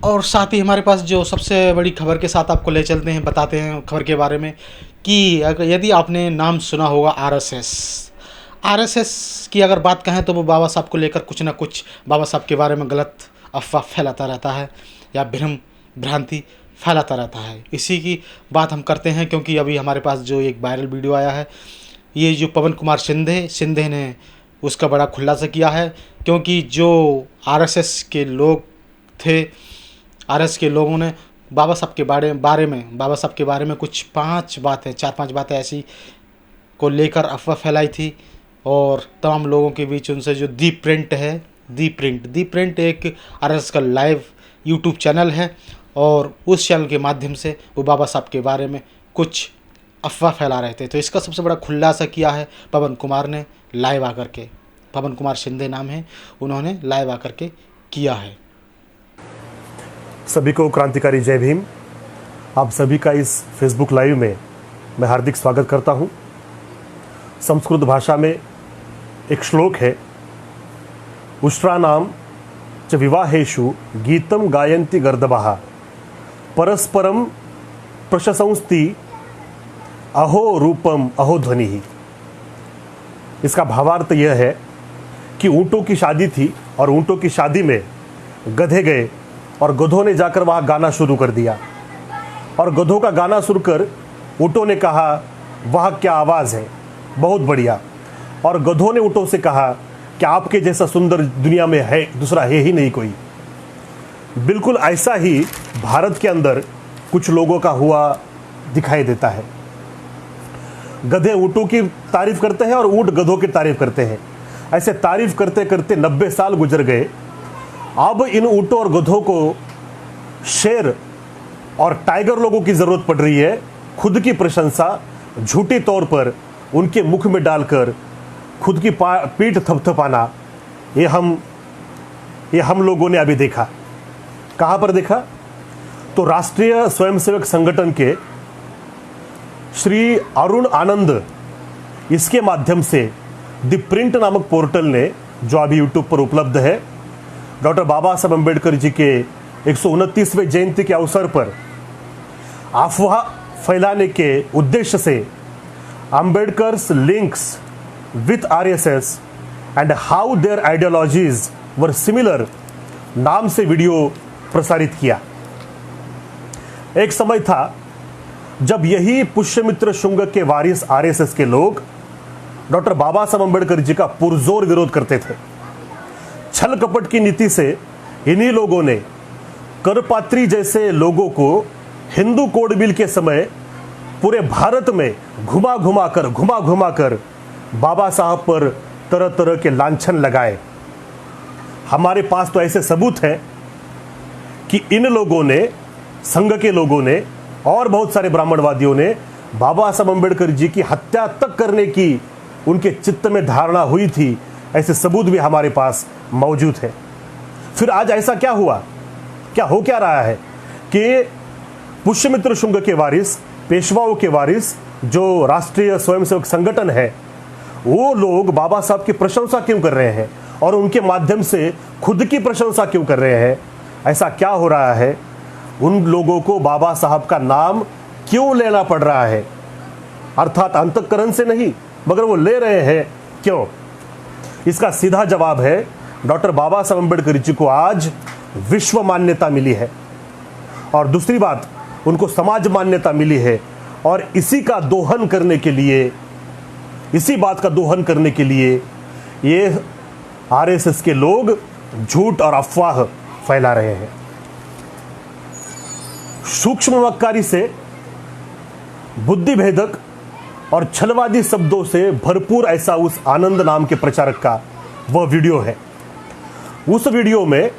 और साथ ही हमारे पास जो सबसे बड़ी खबर के साथ आपको ले चलते हैं, बताते हैं खबर के बारे में कि यदि आपने नाम सुना होगा आरएसएस की अगर बात कहें तो वो बाबा साहब को लेकर कुछ ना कुछ बाबा साहब के बारे में गलत अफवाह फैलाता रहता है या भ्रांति फैलाता रहता है। इसी की बात हम करते हैं क्योंकि अभी हमारे पास जो एक वायरल वीडियो आया है, ये जो पवन कुमार शिंदे ने उसका बड़ा खुलासा किया है। क्योंकि जो आरएसएस के लोग थे, आरएस के लोगों ने बाबा साहब के बारे में कुछ 4-5 बातें ऐसी को लेकर अफवाह फैलाई थी और तमाम लोगों के बीच उनसे जो दी प्रिंट एक आरएसएस का लाइव यूट्यूब चैनल है और उस चैनल के माध्यम से वो बाबा साहब के बारे में कुछ अफवाह फैला रहे थे। तो इसका सबसे बड़ा खुलासा किया है पवन कुमार ने लाइव आकर के। पवन कुमार शिंदे नाम है, उन्होंने लाइव आकर के किया है। सभी को क्रांतिकारी जय भीम। आप सभी का इस फेसबुक लाइव में मैं हार्दिक स्वागत करता हूं। संस्कृत भाषा में एक श्लोक है, उष्ट्राणाम च विवाहेषु गीतम गायन्ति गर्दभः परस्परम प्रशंसन्ति अहो रूपम अहो ध्वनि। इसका भावार्थ यह है कि ऊँटों की शादी थी और ऊँटों की शादी में गधे गए और गधों ने जाकर वहाँ गाना शुरू कर दिया और गधों का गाना सुनकर ऊँटों ने कहा वाह क्या आवाज़ है, बहुत बढ़िया। और गधों ने ऊँटों से कहा कि आपके जैसा सुंदर दुनिया में है दूसरा है ही नहीं कोई। बिल्कुल ऐसा ही भारत के अंदर कुछ लोगों का हुआ दिखाई देता है। गधे ऊँटों की तारीफ करते हैं और ऊँट गधों की तारीफ करते हैं। ऐसे तारीफ करते करते 90 साल गुजर गए। अब इन ऊँटों और गधों को शेर और टाइगर लोगों की ज़रूरत पड़ रही है। खुद की प्रशंसा झूठी तौर पर उनके मुख में डालकर खुद की पीठ थपथपाना, ये हम लोगों ने अभी देखा। कहाँ पर देखा? तो राष्ट्रीय स्वयंसेवक संगठन के श्री अरुण आनंद, इसके माध्यम से द प्रिंट नामक पोर्टल ने, जो अभी यूट्यूब पर उपलब्ध है, डॉक्टर बाबा साहब अम्बेडकर जी के 129वें जयंती के अवसर पर अफवाह फैलाने के उद्देश्य से Ambedkar's links with RSS and how their ideologies were similar नाम से वीडियो प्रसारित किया। एक समय था जब यही पुष्यमित्र शुंग के वारिस आरएसएस के लोग डॉक्टर बाबा साहब अम्बेडकर जी का पुरजोर विरोध करते थे। छल कपट की नीति से इन्हीं लोगों ने करपात्री जैसे लोगों को हिंदू कोड बिल के समय पूरे भारत में घुमा घुमा कर बाबा साहब पर तरह तरह के लांछन लगाए। हमारे पास तो ऐसे सबूत हैं कि इन लोगों ने, संघ के लोगों ने और बहुत सारे ब्राह्मणवादियों ने बाबा साहब अम्बेडकर जी की हत्या तक करने की उनके चित्त में धारणा हुई थी। ऐसे सबूत भी हमारे पास मौजूद है। फिर आज ऐसा क्या हुआ, क्या रहा है कि पुष्यमित्र शुंग के वारिस, पेशवाओं के वारिस, जो राष्ट्रीय स्वयंसेवक संगठन है, वो लोग बाबा साहब की प्रशंसा क्यों कर रहे हैं और उनके माध्यम से खुद की प्रशंसा क्यों कर रहे हैं? ऐसा क्या हो रहा है? उन लोगों को बाबा साहब का नाम क्यों लेना पड़ रहा है? अर्थात अंतःकरण से नहीं, मगर वो ले रहे हैं क्यों? इसका सीधा जवाब है, डॉक्टर बाबा साहब अम्बेडकर जी को आज विश्व मान्यता मिली है और दूसरी बात, उनको समाज मान्यता मिली है। और इसी बात का दोहन करने के लिए ये आरएसएस के लोग झूठ और अफवाह फैला रहे हैं। सूक्ष्म मक्कारी से, बुद्धि भेदक और छलवादी शब्दों से भरपूर ऐसा उस आनंद नाम के प्रचारक का वह वीडियो है। उस वीडियो में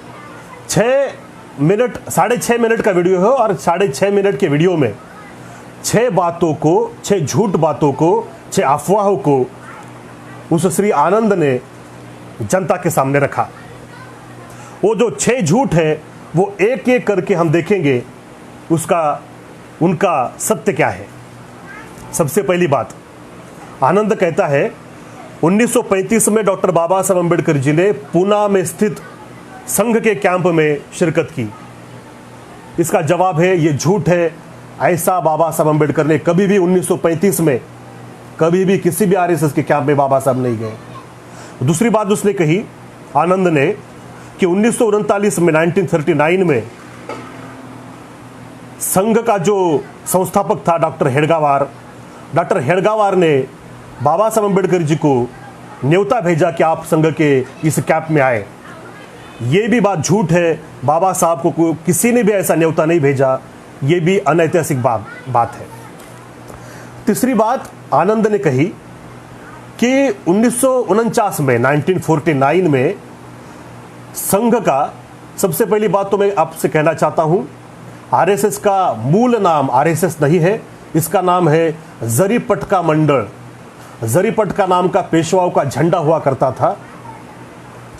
6.5 मिनट का वीडियो है और 6.5 मिनट के वीडियो में 6 झूठ बातों को, 6 अफवाहों को उस श्री आनंद ने जनता के सामने रखा। वो जो 6 झूठ है वो एक एक करके हम देखेंगे उनका सत्य क्या है। सबसे पहली बात, आनंद कहता है 1935 में डॉक्टर बाबा साहब अम्बेडकर जी ने पूना में स्थित संघ के कैंप में शिरकत की। इसका जवाब है ये झूठ है। ऐसा बाबा साहब अम्बेडकर ने कभी भी 1935 में कभी भी किसी भी आरएसएस के कैंप में बाबा साहब नहीं गए। दूसरी बात उसने कही आनंद ने कि 1939 में 1939 में संघ का जो संस्थापक था डॉक्टर हेडगावार ने बाबा साहब अम्बेडकर जी को न्योता भेजा कि आप संघ के इस कैंप में आए। ये भी बात झूठ है। बाबा साहब को किसी ने भी ऐसा न्योता नहीं भेजा। ये भी अनैतिहासिक बात है। तीसरी बात आनंद ने कही कि 1949 में 1949 में संघ का, सबसे पहली बात तो मैं आपसे कहना चाहता हूं, आरएसएस का मूल नाम आरएसएस नहीं है, इसका नाम है जरीपटका मंडल। जरीपटका नाम का पेशवाओं का झंडा हुआ करता था।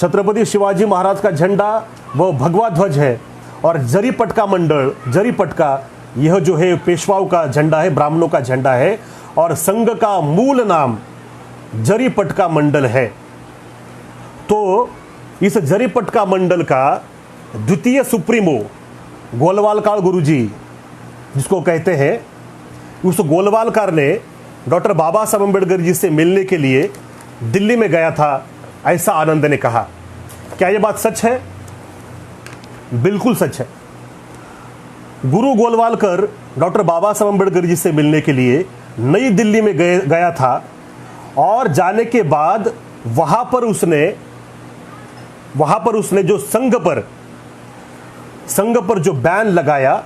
छत्रपति शिवाजी महाराज का झंडा वो भगवा ध्वज है और जरीपटका मंडल, जरीपटका यह जो है पेशवाओं का झंडा है, ब्राह्मणों का झंडा है और संघ का मूल नाम जरीपटका मंडल है। तो इस जरीपटका मंडल का द्वितीय सुप्रीमो गोलवालकार गुरुजी जिसको कहते हैं, उस गोलवालकार ने डॉक्टर बाबा साहब अम्बेडकर जी से मिलने के लिए दिल्ली में गया था, ऐसा आनंद ने कहा। क्या यह बात सच है? बिल्कुल सच है। गुरु गोलवालकर डॉक्टर बाबा साहब अम्बेडकर जी से मिलने के लिए नई दिल्ली में गया था और जाने के बाद वहां पर उसने जो संघ पर जो बैन लगाया,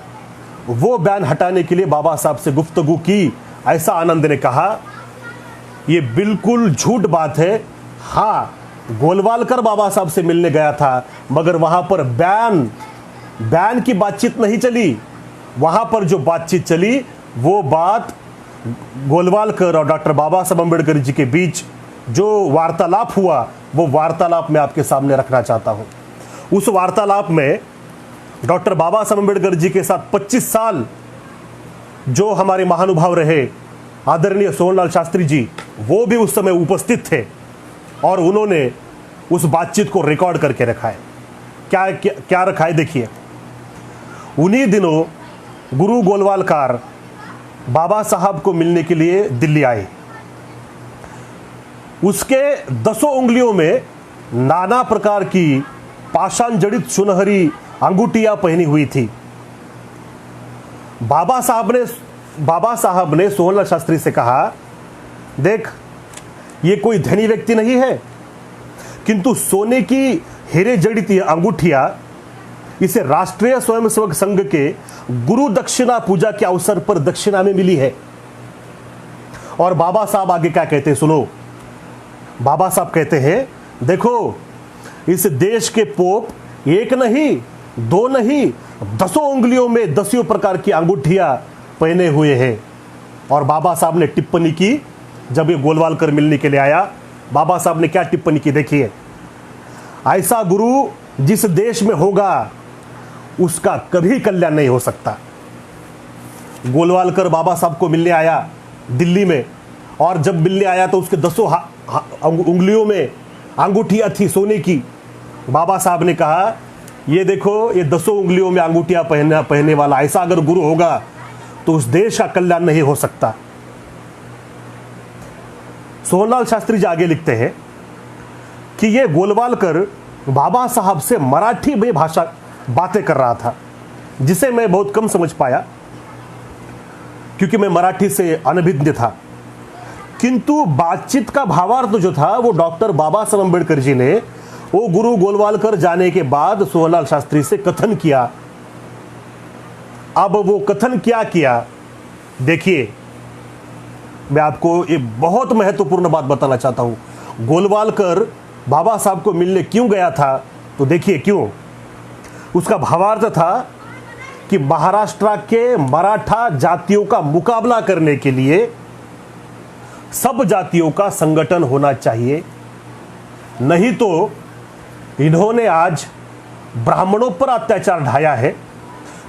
वो बैन हटाने के लिए बाबा साहब से गुफ्तगू की, ऐसा आनंद ने कहा। यह बिल्कुल झूठ बात है। हाँ, गोलवालकर बाबा साहब से मिलने गया था मगर वहां पर बैन की बातचीत नहीं चली। वहां पर जो बातचीत चली वो बात गोलवालकर और डॉक्टर बाबा साहब अम्बेडकर जी के बीच जो वार्तालाप हुआ, वो वार्तालाप मैं आपके सामने रखना चाहता हूं। उस वार्तालाप में डॉक्टर बाबा साहब अम्बेडकर जी के साथ 25 साल जो हमारे महानुभाव रहे आदरणीय सोहनलाल शास्त्री जी, वो भी उस समय उपस्थित थे और उन्होंने उस बातचीत को रिकॉर्ड करके रखा है। क्या रखा है देखिए। उन्हीं दिनों गुरु गोलवालकार बाबा साहब को मिलने के लिए दिल्ली आए। उसके 10 उंगलियों में नाना प्रकार की पाषाण जड़ित सुनहरी अंगूठियां पहनी हुई थी। बाबा साहब ने सोहनलाल शास्त्री से कहा, देख ये कोई धनी व्यक्ति नहीं है, किंतु सोने की हीरे जड़ित अंगूठियां इसे राष्ट्रीय स्वयंसेवक संघ के गुरु दक्षिणा पूजा के अवसर पर दक्षिणा में मिली है। और बाबा साहब आगे क्या कहते हैं सुनो। बाबा साहब कहते हैं, देखो इस देश के पोप एक नहीं, दो नहीं, 10 उंगलियों में 10 प्रकार की अंगूठियां पहने हुए हैं। और बाबा साहब ने टिप्पणी की, जब ये गोलवालकर मिलने के लिए आया, बाबा साहब ने क्या टिप्पणी की देखिए। ऐसा गुरु जिस देश में होगा उसका कभी कल्याण नहीं हो सकता। गोलवालकर बाबा साहब को मिलने आया दिल्ली में, और जब मिलने आया तो उसके 10 उंगलियों में अंगूठियां थी सोने की। बाबा साहब ने कहा, ये देखो ये 10 उंगलियों में अंगूठियां पहनने वाला ऐसा अगर गुरु होगा तो उस देश का कल्याण नहीं हो सकता। सोहनलाल शास्त्री जी आगे लिखते हैं कि ये गोलवालकर बाबा साहब से मराठी में भाषा बातें कर रहा था, जिसे मैं बहुत कम समझ पाया क्योंकि मैं मराठी से अनभिज्ञ था। किंतु बातचीत का भावार्थ जो था वो डॉक्टर बाबा साहब अम्बेडकर जी ने वो गुरु गोलवालकर जाने के बाद सोहनलाल शास्त्री से कथन किया। अब वो कथन क्या किया देखिए, मैं आपको एक बहुत महत्वपूर्ण बात बताना चाहता हूं। गोलवालकर बाबा साहब को मिलने क्यों गया था, तो देखिए क्यों। उसका भावार्थ था कि महाराष्ट्र के मराठा जातियों का मुकाबला करने के लिए सब जातियों का संगठन होना चाहिए, नहीं तो इन्होंने आज ब्राह्मणों पर अत्याचार ढाया है,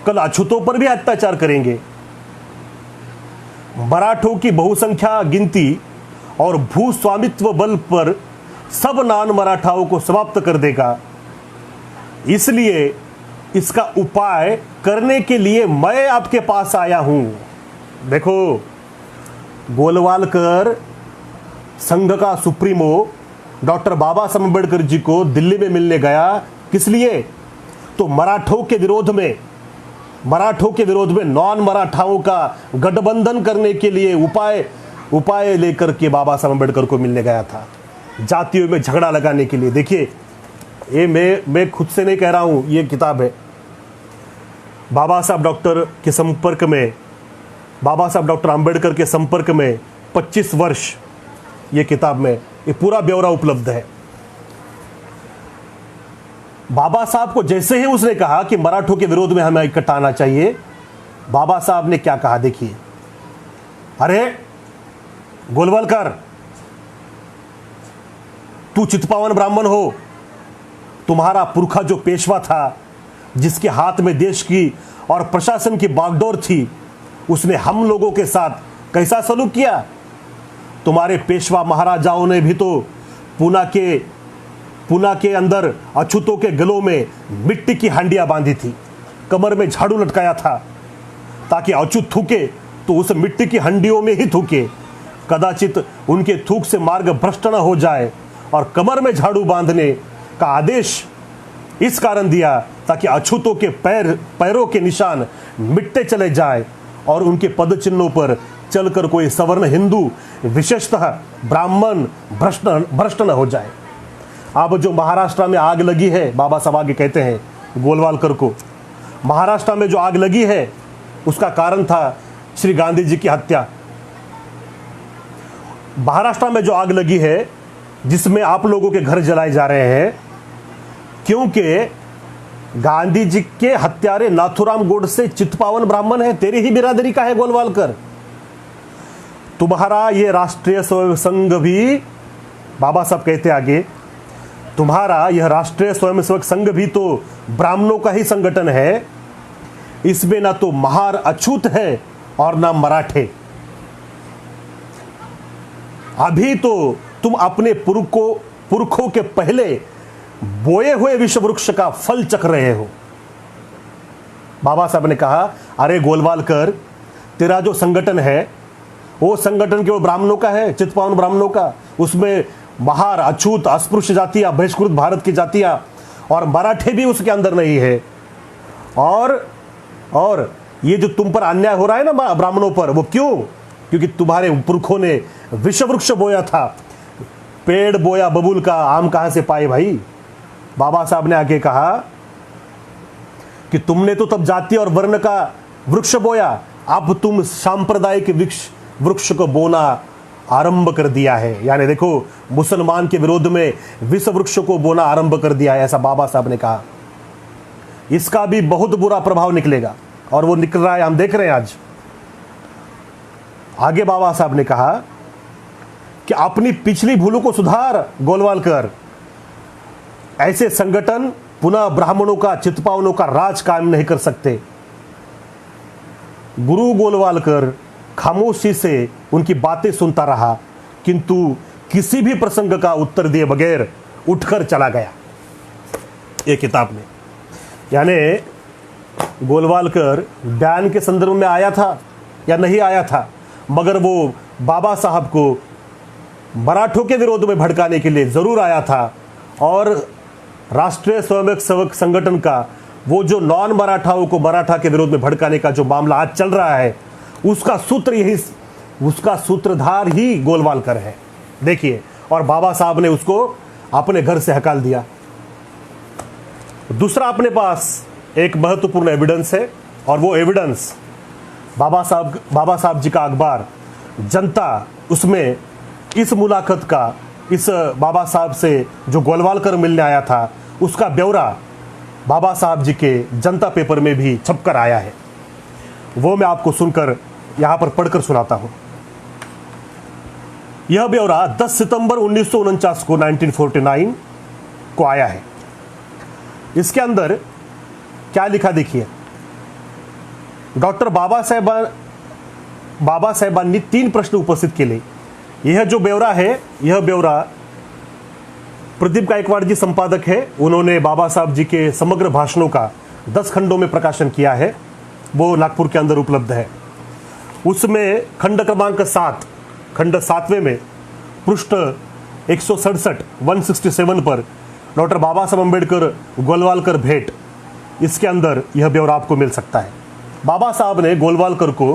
कल अछूतों पर भी अत्याचार करेंगे। मराठों की बहुसंख्या गिनती और भू स्वामित्व बल पर सब नान मराठाओं को समाप्त कर देगा। इसलिए इसका उपाय करने के लिए मैं आपके पास आया हूं। देखो, गोलवालकर संघ का सुप्रीमो डॉक्टर बाबा साहब अम्बेडकर जी को दिल्ली में मिलने गया, किस लिए? तो मराठों के विरोध में नॉन मराठाओं का गठबंधन करने के लिए उपाय लेकर के बाबा साहब अम्बेडकर को मिलने गया था, जातियों में झगड़ा लगाने के लिए। देखिए, ये मैं खुद से नहीं कह रहा हूं, ये किताब है। बाबा साहब डॉक्टर अम्बेडकर के संपर्क में 25 वर्ष, ये किताब में ये पूरा ब्यौरा उपलब्ध है। बाबा साहब को जैसे ही उसने कहा कि मराठों के विरोध में हमें इकट्ठा आना चाहिए, बाबा साहब ने क्या कहा देखिए, अरे गोलवालकर, तू चित्पावन ब्राह्मण हो, तुम्हारा पुरखा जो पेशवा था, जिसके हाथ में देश की और प्रशासन की बागडोर थी, उसने हम लोगों के साथ कैसा सलूक किया? तुम्हारे पेशवा महाराजाओं ने भी तो पूना के अंदर अछूतों के गलों में मिट्टी की हांडियां बांधी थी, कमर में झाड़ू लटकाया था ताकि अछूत थूके तो उस मिट्टी की हंडियों में ही थूके, कदाचित उनके थूक से मार्ग भ्रष्ट न हो जाए। और कमर में झाड़ू बांधने का आदेश इस कारण दिया ताकि अछूतों के पैरों के निशान मिटते चले जाए और उनके पद चिन्हों पर चलकर कोई सवर्ण हिंदू, विशेषतः ब्राह्मण भ्रष्ट न हो जाए। अब जो महाराष्ट्र में आग लगी है, बाबा साहब आगे कहते हैं गोलवालकर को, महाराष्ट्र में जो आग लगी है उसका कारण था श्री गांधी जी की हत्या। महाराष्ट्र में जो आग लगी है, जिसमें आप लोगों के घर जलाए जा रहे हैं, क्योंकि गांधी जी के हत्यारे नाथुराम गोडसे चित्पावन ब्राह्मण है, तेरी ही बिरादरी का है गोलवालकर। तुम्हारा ये राष्ट्रीय स्वयं संघ भी, बाबा साहब कहते आगे, तुम्हारा यह राष्ट्रीय स्वयंसेवक संघ भी तो ब्राह्मणों का ही संगठन है, इसमें ना तो महार अछूत है और ना मराठे। अभी तो तुम अपने पुरखों के पहले बोए हुए विश्व वृक्ष का फल चख रहे हो। बाबा साहब ने कहा, अरे गोलवालकर, तेरा जो संगठन है वो संगठन केवल ब्राह्मणों का है, चित्पावन ब्राह्मणों का, उसमें महार, अछूत, अस्पृश्य जातियां, बहिष्कृत भारत की जातियां और मराठे भी उसके अंदर नहीं है। और ये जो तुम पर अन्याय हो रहा है ना ब्राह्मणों पर, वो क्यों? क्योंकि तुम्हारे पुरखों ने विश्व वृक्ष बोया था, पेड़ बोया बबूल का, आम कहां से पाए भाई? बाबा साहब ने आगे कहा कि तुमने तो तब जाति और वर्ण का वृक्ष बोया, अब तुम सांप्रदायिक वृक्ष को बोना आरंभ कर दिया है। यानी देखो, मुसलमान के विरोध में विश्व वृक्ष को बोना आरंभ कर दिया है, ऐसा बाबा साहब ने कहा। इसका भी बहुत बुरा प्रभाव निकलेगा और वो निकल रहा है, हम देख रहे हैं आज। आगे बाबा साहब ने कहा कि अपनी पिछली भूलों को सुधार गोलवालकर, ऐसे संगठन पुनः ब्राह्मणों का, चित्पावनों का राज कायम नहीं कर सकते। गुरु गोलवालकर खामोशी से उनकी बातें सुनता रहा, किंतु किसी भी प्रसंग का उत्तर दिए बगैर उठकर चला गया। एक किताब में, यानी गोलवालकर बयान के संदर्भ में आया था या नहीं आया था, मगर वो बाबा साहब को मराठों के विरोध में भड़काने के लिए जरूर आया था। और राष्ट्रीय स्वयंसेवक संगठन का वो जो नॉन मराठाओं को मराठा के विरोध में भड़काने का जो मामला आज चल रहा है, उसका सूत्रधार ही गोलवालकर है। देखिए, और बाबा साहब ने उसको अपने घर से हकाल दिया। दूसरा, अपने पास एक महत्वपूर्ण एविडेंस है, और वो एविडेंस बाबा साहब जी का अखबार जनता, उसमें इस मुलाकात का, इस बाबा साहब से जो गोलवालकर मिलने आया था, उसका ब्यौरा बाबा साहब जी के जनता पेपर में भी छपकर आया है। वो मैं आपको सुनकर यहां पर पढ़कर सुनाता हूं। यह ब्यौरा 10 सितंबर 1949 को 1949 को आया है। इसके अंदर क्या लिखा देखिए। डॉक्टर बाबा साहेबान ने 3 प्रश्न उपस्थित केले। यह जो ब्यौरा है, यह ब्यौरा प्रदीप गायकवाड़ जी संपादक है। उन्होंने बाबा साहब जी के समग्र भाषणों का 10 खंडों में प्रकाशन किया है, वो नागपुर के अंदर उपलब्ध है। उसमें खंड क्रमांक 7, खंड 7वें में पृष्ठ 167 167 पर डॉक्टर बाबा साहब अम्बेडकर गोलवालकर भेंट, इसके अंदर यह ब्यौरा आपको मिल सकता है। बाबा साहब ने गोलवालकर को,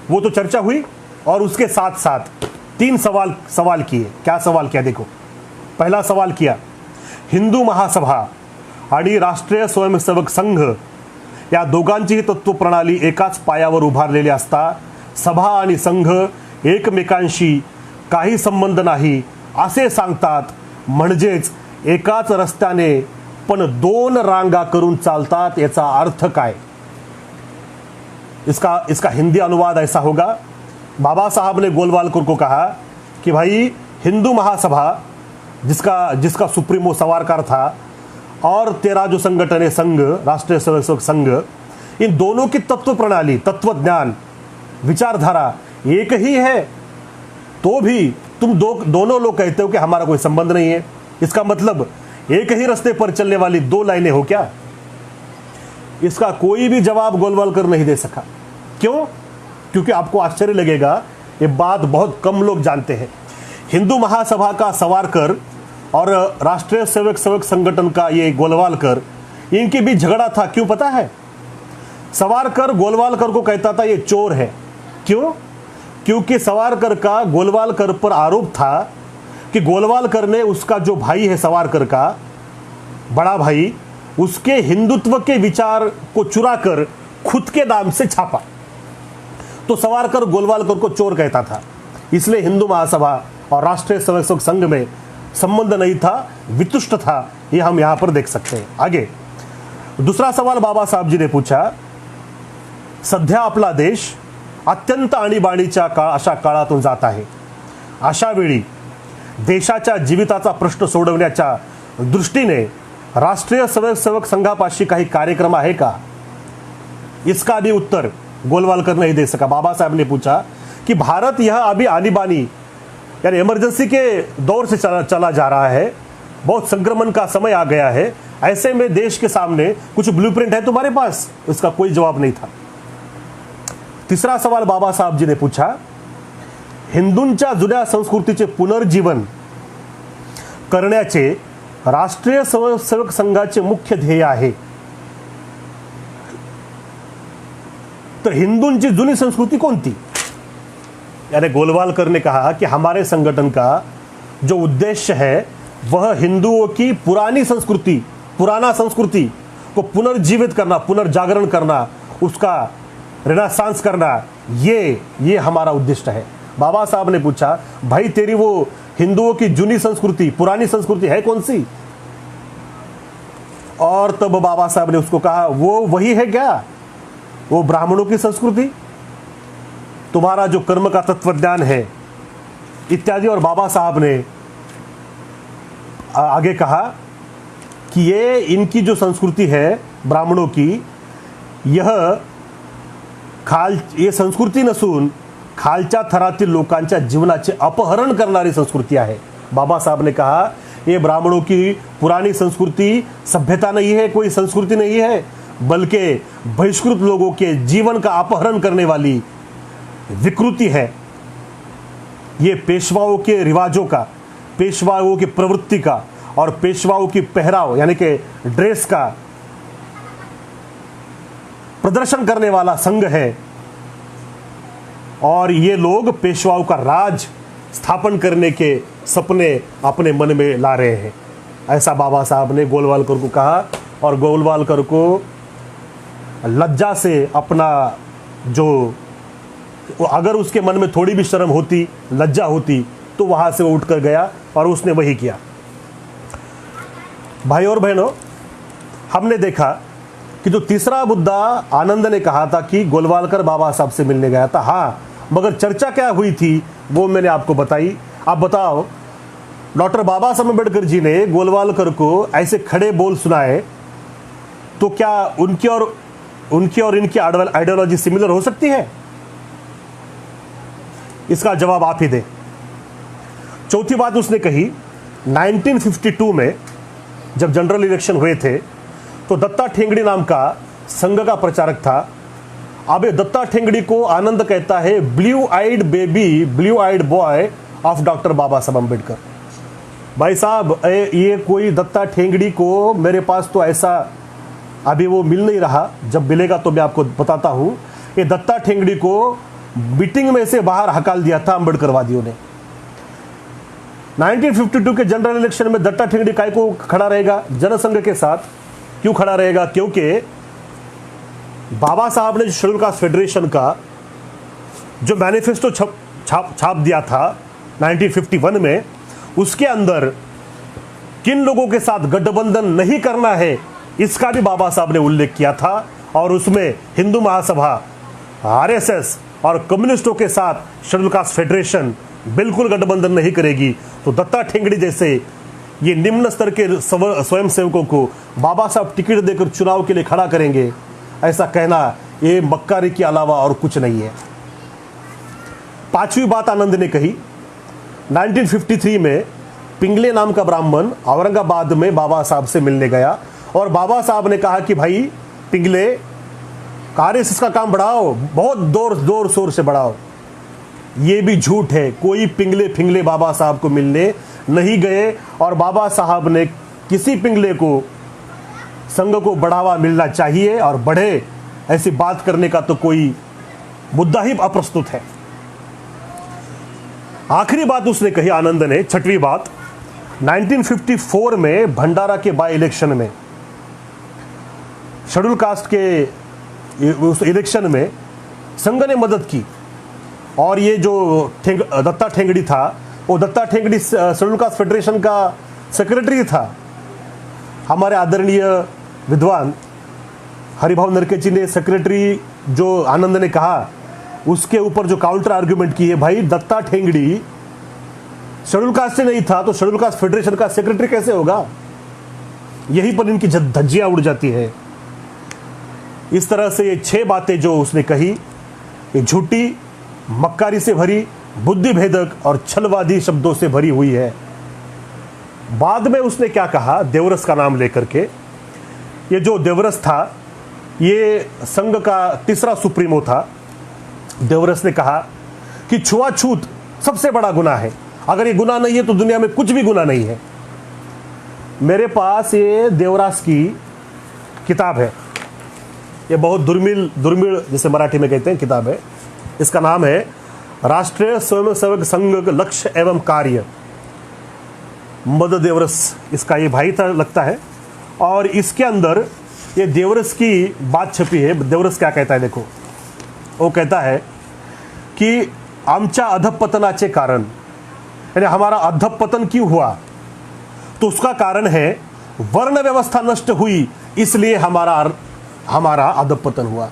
वो तो चर्चा हुई, और उसके साथ साथ 3 सवाल किए। क्या सवाल किया देखो। पहला सवाल किया, हिंदू महासभा आणि राष्ट्रीय स्वयंसेवक संघ या दोघांचीही तत्व प्रणाली एकाच पायावर उभारलेली असता सभा आणि संघ एकमेकांशी काही संबंध नाही असे सांगतात, म्हणजेच एकाच रस्त्याने पण 2 रांगा करून चालतात, याचा अर्थ काय? इसका हिंदी अनुवाद ऐसा होगा। बाबा साहब ने गोलवालकर को कहा कि भाई हिंदू महासभा, जिसका सुप्रीमो सवारकर था, और तेरा जो संगठन है संघ, राष्ट्रीय स्वयंसेवक संघ, इन दोनों की तत्व प्रणाली, तत्व ज्ञान, विचारधारा एक ही है, तो भी तुम दोनों लोग कहते हो कि हमारा कोई संबंध नहीं है। इसका मतलब एक ही रास्ते पर चलने वाली 2 लाइनें हो क्या? इसका कोई भी जवाब गोलवालकर नहीं दे सका। क्यों? क्योंकि आपको आश्चर्य लगेगा, ये बात बहुत कम लोग जानते हैं। हिंदू महासभा का सवारकर और राष्ट्रीय स्वयंसेवक संगठन का ये गोलवालकर, इनके बीच झगड़ा था। क्यों पता है? सवारकर गोलवालकर को कहता था ये चोर है। क्यों? क्योंकि सवारकर का गोलवालकर पर आरोप था कि गोलवालकर ने उसका जो भाई है सवारकर का बड़ा भाई, उसके हिंदुत्व के विचार को चुराकर खुद के नाम से छापा। तो सवारकर गोलवालकर को चोर कहता था, इसलिए हिंदू महासभा और राष्ट्रीय स्वयंसेवक संघ में संबंध नहीं था, वितुष्ट था। ये हम यहां पर देख सकते हैं। आगे दूसरा सवाल बाबा साहब जी ने पूछा, सध्या आपला देश अत्यंत आणीबाणीच्या अशा काळातून जात आहे। अशा वेळी देशाच्या जीविताचा प्रश्न सोडवण्याच्या दृष्टीने राष्ट्रीय स्वयंसेवक संघापाशी काही कार्यक्रम आहे का? इसका भी उत्तर गोलवालकर नहीं दे सका। बाबा साहब ने पूछा कि भारत यह अभी आनीबानी यानी इमरजेंसी के दौर से चला जा रहा है, बहुत संक्रमण का समय आ गया है, ऐसे में देश के सामने कुछ ब्लूप्रिंट है तुम्हारे पास? इसका कोई जवाब नहीं था। तीसरा सवाल बाबा साहब जी ने पूछा, हिंदूंच्या जुन्या संस्कृतीचे पुनर्जीवन करण्याचे राष्ट्रीय स्वयंसेवक संघाचे मुख्य ध्येय आहे, तो हिंदूंची जुनी संस्कृति कौन थी? यानी गोलवालकर ने कहा कि हमारे संगठन का जो उद्देश्य है वह हिंदुओं की पुरानी संस्कृति, पुराना संस्कृति को पुनर्जीवित करना, पुनर्जागरण करना, उसका रेनेसांस करना, ये हमारा उद्देश्य है। बाबा साहब ने पूछा, भाई तेरी वो हिंदुओं की जुनी संस्कृति, पुरानी संस्कृति है कौन सी? और तब बाबा साहब ने उसको कहा, वो वही है क्या? वो ब्राह्मणों की संस्कृति, तुम्हारा जो कर्म का तत्वज्ञान है इत्यादि। और बाबा साहब ने आगे कहा कि ये इनकी जो संस्कृति है ब्राह्मणों की, ये संस्कृती नसून खालच्या थरातील लोकांच्या जीवनाचे अपहरण करणारी संस्कृती आहे। बाबा साहब ने कहा ये ब्राह्मणों की पुरानी संस्कृति सभ्यता नहीं है, कोई संस्कृति नहीं है, बल्कि बहिष्कृत लोगों के जीवन का अपहरण करने वाली विकृति है। ये पेशवाओं के रिवाजों का, पेशवाओं की प्रवृत्ति का और पेशवाओं की पहराव यानी कि ड्रेस का प्रदर्शन करने वाला संघ है, और ये लोग पेशवाओं का राज स्थापन करने के सपने अपने मन में ला रहे हैं। ऐसा बाबा साहब ने गोलवालकर को कहा, और गोलवालकर को लज्जा से अपना जो, अगर उसके मन में थोड़ी भी शर्म होती, लज्जा होती, तो वहां से वो उठकर गया और उसने वही किया। भाई और बहनों, हमने देखा कि जो तीसरा मुद्दा आनंद ने कहा था कि गोलवालकर बाबा साहब से मिलने गया था, हाँ, मगर चर्चा क्या हुई थी वो मैंने आपको बताई। आप बताओ, डॉक्टर बाबा साहब अम्बेडकर जी ने गोलवालकर को ऐसे खड़े बोल सुनाए, तो क्या उनकी और इनकी आइडियोलॉजी सिमिलर हो सकती है? इसका जवाब आप ही दें। चौथी बात उसने कही, 1952 में जब जनरल इलेक्शन हुए थे तो दत्ता ठेंगड़ी नाम का संघ का प्रचारक था। अब ये दत्ता ठेंगड़ी को आनंद कहता है blue eyed baby, blue eyed boy of doctor Baba Saheb Ambedkar. भाई साहब, ये कोई दत्ता ठेंगड़ी को मेरे पास तो ऐसा अभी वो मिल नहीं रहा, जब मिलेगा तो मैं आपको बताता हूं। ये दत्ता ठेंगड़ी को मीटिंग में से बाहर हकाल दिया था अम्बेडकरवादियों ने। 1952 के जनरल इलेक्शन में दत्ता ठेंगड़ी काय को खड़ा रहेगा? जनसंघ के साथ। क्यों खड़ा रहेगा? क्योंकि बाबा साहब ने शेड्यूल कास्ट फेडरेशन का जो मैनिफेस्टो छाप दिया था 1951 में, उसके अंदर किन लोगों के साथ गठबंधन नहीं करना है इसका भी बाबा साहब ने उल्लेख किया था। और उसमें हिंदू महासभा, आरएसएस और कम्युनिस्टों के साथ शेड्यूल कास्ट फेडरेशन बिल्कुल गठबंधन नहीं करेगी। तो दत्ता ठेंगड़ी जैसे ये निम्न स्तर के स्वयंसेवकों को बाबा साहब टिकट देकर चुनाव के लिए खड़ा करेंगे, ऐसा कहना ये मक्कारी के अलावा और कुछ नहीं है। पांचवी बात आनंद ने कही, 1953 में पिंगले नाम का ब्राह्मण औरंगाबाद में बाबा साहब से मिलने गया और बाबा साहब ने कहा कि भाई पिंगले, आरएसएस का काम बढ़ाओ, बहुत जोर शोर से बढ़ाओ। ये भी झूठ है, कोई पिंगले फिंगले बाबा साहब को मिलने नहीं गए और बाबा साहब ने किसी पिंगले को संघ को बढ़ावा मिलना चाहिए और बढ़े, ऐसी बात करने का तो कोई मुद्दा ही अप्रस्तुत है। आखिरी बात उसने कही आनंद ने, छठवीं बात, 1954 में भंडारा के बाय इलेक्शन में शेड्यूल कास्ट के उस इलेक्शन में संघ ने मदद की और ये जो दत्ता ठेंगड़ी था, वो Datta Thengadi schedule caste federation का सेक्रेटरी था। हमारे आदरणीय विद्वान हरिभाव नरकेची ने सेक्रेटरी जो आनंद ने कहा उसके ऊपर जो काउंटर आर्ग्यूमेंट की है, भाई दत्ता ठेंगड़ी शेड्यूल कास्ट से नहीं था तो शेड्यूल कास्ट फेडरेशन का सेक्रेटरी कैसे होगा? यहीं पर इनकी धज्जियां उड़ जाती है। इस तरह से ये 6 बातें जो उसने कही, ये झूठी, मक्कारी से भरी, बुद्धिभेदक और छलवादी शब्दों से भरी हुई है। बाद में उसने क्या कहा, देवरस का नाम लेकर के, ये जो देवरस था ये संघ का तीसरा सुप्रीमो था। देवरस ने कहा कि छुआछूत सबसे बड़ा गुनाह है, अगर ये गुनाह नहीं है तो दुनिया में कुछ भी गुनाह नहीं है। मेरे पास ये देवरास की किताब है, ये बहुत दुर्मिल जैसे मराठी में कहते हैं किताब है। इसका नाम है राष्ट्रीय स्वयंसेवक संघ लक्ष्य एवं कार्य, मद देवरस इसका ये भाई था लगता है। और इसके अंदर ये देवरस की बात छपी है। देवरस क्या कहता है देखो, वो कहता है कि आमच्या अधपतनाचे कारण, यानी हमारा अधपतन क्यों हुआ, तो उसका कारण है वर्ण व्यवस्था नष्ट हुई, इसलिए हमारा अधपतन हुआ।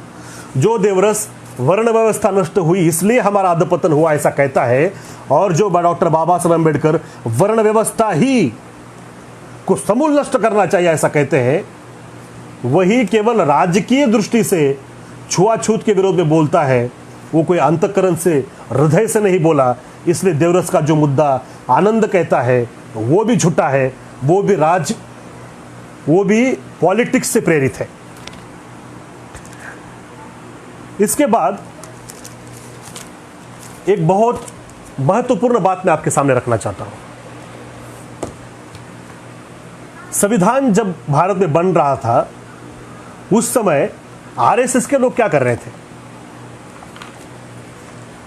जो देवरस वर्ण व्यवस्था नष्ट हुई इसलिए हमारा अधपतन हुआ ऐसा कहता है, और जो डॉक्टर बाबा साहब अम्बेडकर वर्ण व्यवस्था ही को समूल नष्ट करना चाहिए ऐसा कहते हैं, वही केवल राजकीय दृष्टि से छुआछूत के विरोध में बोलता है, वो कोई अंतःकरण से, हृदय से नहीं बोला। इसलिए देवरस का जो मुद्दा आनंद कहता है वो भी झूठा है, वो भी पॉलिटिक्स से प्रेरित है। इसके बाद एक बहुत महत्वपूर्ण बात मैं आपके सामने रखना चाहता हूं। संविधान जब भारत में बन रहा था उस समय आरएसएस के लोग क्या कर रहे थे?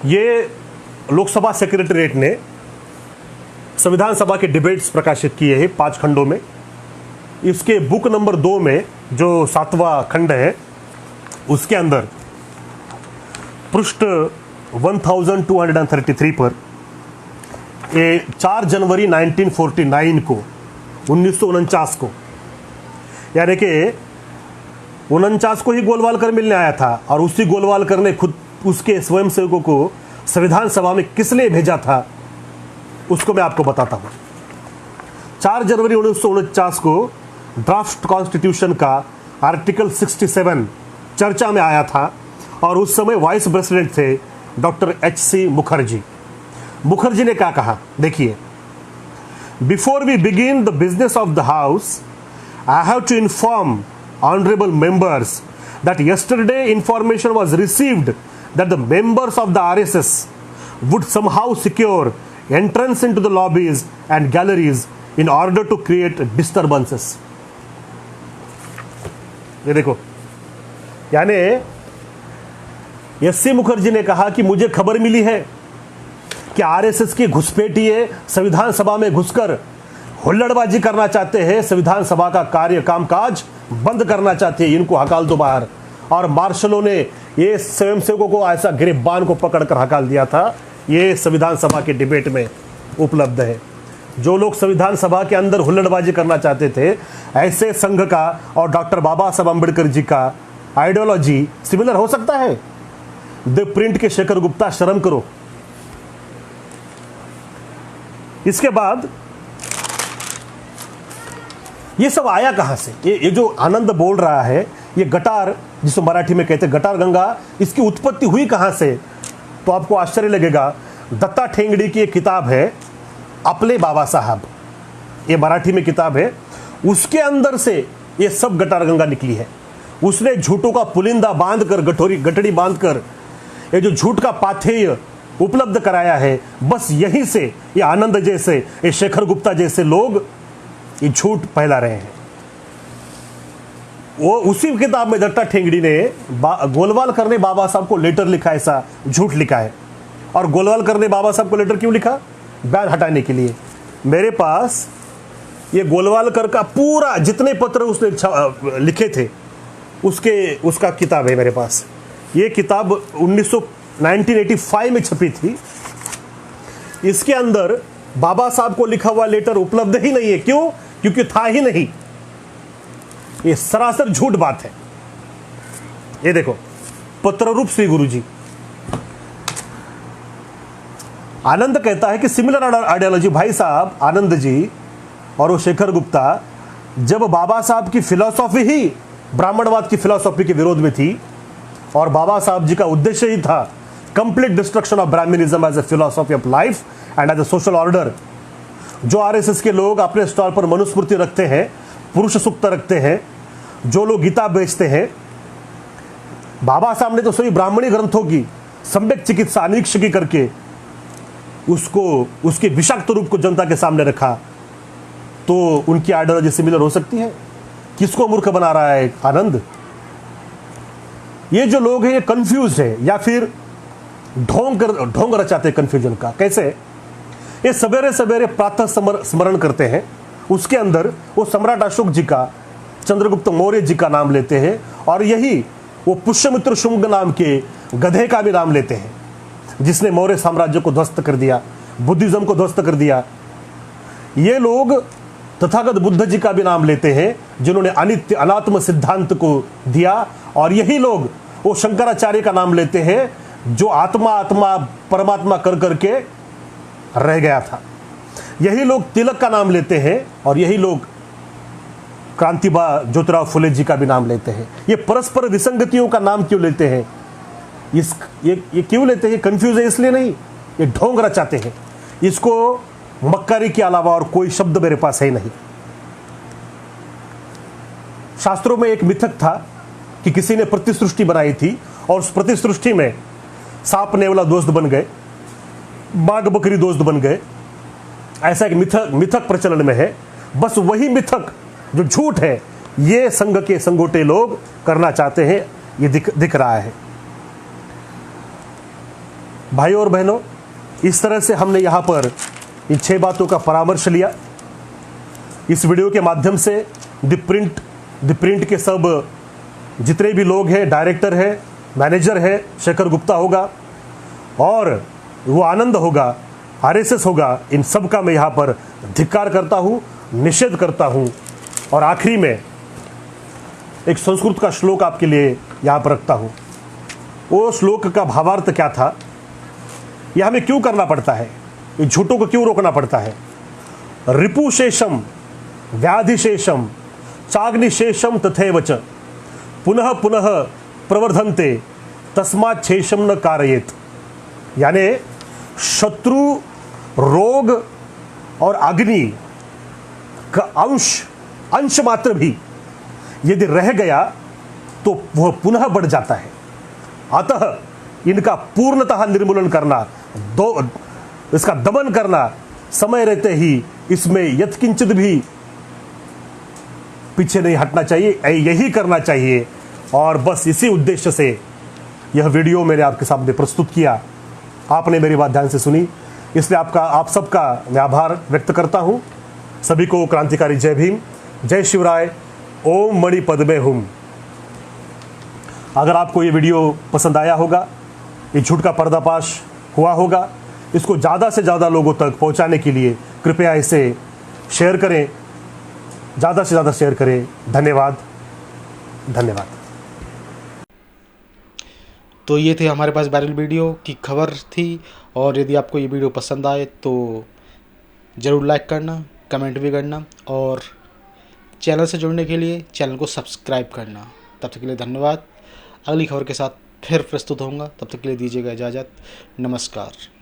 ये लोकसभा सेक्रेटरीट ने संविधान सभा के डिबेट्स प्रकाशित किए हैं 5 खंडों में। इसके बुक नंबर 2 में जो 7वां खंड है उसके अंदर पृष्ठ 1233 पर 4 जनवरी 1949 को 1949 को, यानी कि 49 को ही गोलवालकर मिलने आया था और उसी गोलवालकर ने खुद उसके स्वयंसेवकों को संविधान सभा में किस लिए भेजा था उसको मैं आपको बताता हूं। 4 जनवरी 1949 को ड्राफ्ट कॉन्स्टिट्यूशन का आर्टिकल 67 चर्चा में आया था और उस समय वाइस प्रेसिडेंट थे डॉक्टर H.C. मुखर्जी। मुखर्जी ने क्या कहा देखिए, before we begin the business of the house I have to inform honorable members, that yesterday information was received that the members of the RSS would somehow secure entrance into the lobbies and galleries in order to create disturbances. ये देखो, यानी SC. Mukherjee ने कहा कि मुझे खबर मिली है कि आरएसएस की घुसपैठिए संविधान सभा में घुसकर हुल्लड़बाजी करना चाहते हैं, संविधान सभा का कार्य कामकाज बंद करना चाहते हैं, इनको हकाल दो बाहर। और मार्शलों ने ये स्वयंसेवकों को ऐसा गिरफ्तार को पकड़कर हकाल दिया था। ये संविधान सभा के डिबेट में उपलब्ध है। जो लोग संविधान सभा के अंदर हुल्लड़बाजी करना चाहते थे, ऐसे संघ का और डॉक्टर बाबा साहब अम्बेडकर जी का आइडियोलॉजी सिमिलर हो सकता है। द प्रिंट के शेखर गुप्ता, शर्म करो। इसके बाद ये सब आया कहां से? ये जो आनंद बोल रहा है, ये गटार, जिसको मराठी में कहते हैं गटार गंगा, इसकी उत्पत्ति हुई कहां से? तो आपको आश्चर्य लगेगा। दत्ता ठेंगड़ी की एक किताब है अपले बाबा साहब, ये मराठी में किताब है, उसके अंदर से ये सब गटार गंगा निकली है। उसने झूठों का पुलिंदा बांधकर, गठड़ी बांधकर ये जो झूठ का पाथेय उपलब्ध कराया है, बस यहीं से ये आनंद जैसे, ये शेखर गुप्ता जैसे लोग ये झूठ फैला रहे हैं। वो उसी किताब में दत्ता ठेंगड़ी ने गोलवालकर ने बाबा साहब को लेटर लिखा, ऐसा झूठ लिखा है। और गोलवालकर ने बाबा साहब को लेटर क्यों लिखा? बैन हटाने के लिए। मेरे पास ये गोलवालकर का पूरा जितने पत्र उसने लिखे थे उसका किताब है मेरे पास। ये किताब 1985 में छपी थी। इसके अंदर बाबा साहब को लिखा हुआ लेटर उपलब्ध ही नहीं है। क्यों? क्योंकि था ही नहीं। ये सरासर झूठ बात है। ये देखो, पत्र रूप श्री गुरु जी। आनंद कहता है कि सिमिलर आइडियोलॉजी, भाई साहब आनंद जी और वो शेखर गुप्ता, जब बाबा साहब की फिलॉसफी ही ब्राह्मणवाद की फिलॉसफी के विरोध में थी और बाबा साहब जी का उद्देश्य ही था complete destruction of Brahmanism as a philosophy of life and as a social order. जो आरएसएस के लोग अपने स्टॉल पर मनुस्मृति रखते हैं, पुरुष सूक्त रखते हैं, जो लोग गीता बेचते हैं, बाबा साहब ने तो सभी ब्राह्मणी ग्रंथों की सम्यक चिकित्सा अनिरीक्षकी करके उसको, उसके विषाक्त रूप को जनता के सामने रखा। तो उनकी आइडियोलॉजी सिमिलर हो सकती है। किसको मूर्ख बना रहा है आनंद? ये जो लोग हैं ये कंफ्यूज है या फिर ढोंग रचाते हैं कंफ्यूजन का। कैसे? ये सवेरे सवेरे प्रातः स्मरण करते हैं, उसके अंदर वो सम्राट अशोक जी का, चंद्रगुप्त मौर्य जी का नाम लेते हैं और यही वो पुष्यमित्र शुंग नाम के गधे का भी नाम लेते हैं, जिसने मौर्य साम्राज्य को ध्वस्त कर दिया, बुद्धिज्म को ध्वस्त कर दिया। ये लोग तथागत बुद्ध जी का भी नाम लेते हैं, जिन्होंने अनित्य अनात्म सिद्धांत को दिया। और यही लोग वो शंकराचार्य का नाम लेते हैं, जो आत्मा आत्मा परमात्मा कर करके रह गया था। यही लोग तिलक का नाम लेते हैं और यही लोग क्रांतिबा ज्योतिराव फुले जी का भी नाम लेते हैं। ये परस्पर विसंगतियों का नाम क्यों लेते हैं? ये क्यों लेते हैं? कंफ्यूज है इसलिए नहीं, ये ढोंग रचाते हैं। इसको मक्कारी के अलावा और कोई शब्द मेरे पास है नहीं। शास्त्रों में एक मिथक था कि किसी ने प्रतिसृष्टि बनाई थी और उस प्रतिसृष्टि में सांप नेवला दोस्त बन गए, बाघ बकरी दोस्त बन गए। ऐसा एक मिथक प्रचलन में है। बस वही मिथक जो झूठ है, ये संघ के संगोटे लोग करना चाहते हैं। ये दिख रहा है। भाइयों और बहनों, इस तरह से हमने यहाँ पर इन 6 बातों का परामर्श लिया। इस वीडियो के माध्यम से द प्रिंट के सब जितने भी लोग हैं, डायरेक्टर है, मैनेजर है, शेखर गुप्ता होगा और वो आनंद होगा, आरएसएस होगा, इन सब का मैं यहाँ पर धिक्कार करता हूँ, निषेध करता हूँ। और आखिरी में एक संस्कृत का श्लोक आपके लिए यहाँ पर रखता हूँ। वो श्लोक का भावार्थ क्या था, यह हमें क्यों करना पड़ता है, ये झूठों को क्यों रोकना पड़ता है? रिपुशेषम व्याधिशेषम चाग्निशेषम तथैव च पुनः पुनः प्रवर्धन्ते तस्मात् शेषम न कारयेत। यानी शत्रु, रोग और अग्नि का अंश मात्र भी यदि रह गया तो वह पुनः बढ़ जाता है। अतः इनका पूर्णतः निर्मूलन करना, इसका दमन करना, समय रहते ही इसमें यत्किंचित भी पीछे नहीं हटना चाहिए, यही करना चाहिए। और बस इसी उद्देश्य से यह वीडियो मैंने आपके सामने प्रस्तुत किया। आपने मेरी बात ध्यान से सुनी, इसलिए आप सबका मैं आभार व्यक्त करता हूं। सभी को क्रांतिकारी जय भीम, जय शिवराय, ओम मणि पद्मे हुम। अगर आपको ये वीडियो पसंद आया होगा, ये झूठ का पर्दाफाश हुआ होगा, इसको ज़्यादा से ज़्यादा लोगों तक पहुंचाने के लिए कृपया इसे शेयर करें, ज़्यादा से ज़्यादा शेयर करें। धन्यवाद, धन्यवाद। तो ये थे हमारे पास वायरल वीडियो की खबर थी, और यदि आपको ये वीडियो पसंद आए तो ज़रूर लाइक करना, कमेंट भी करना, और चैनल से जुड़ने के लिए चैनल को सब्सक्राइब करना। तब तक के लिए धन्यवाद। अगली खबर के साथ फिर प्रस्तुत होऊंगा, तब तक के लिए दीजिएगा इजाज़त। नमस्कार।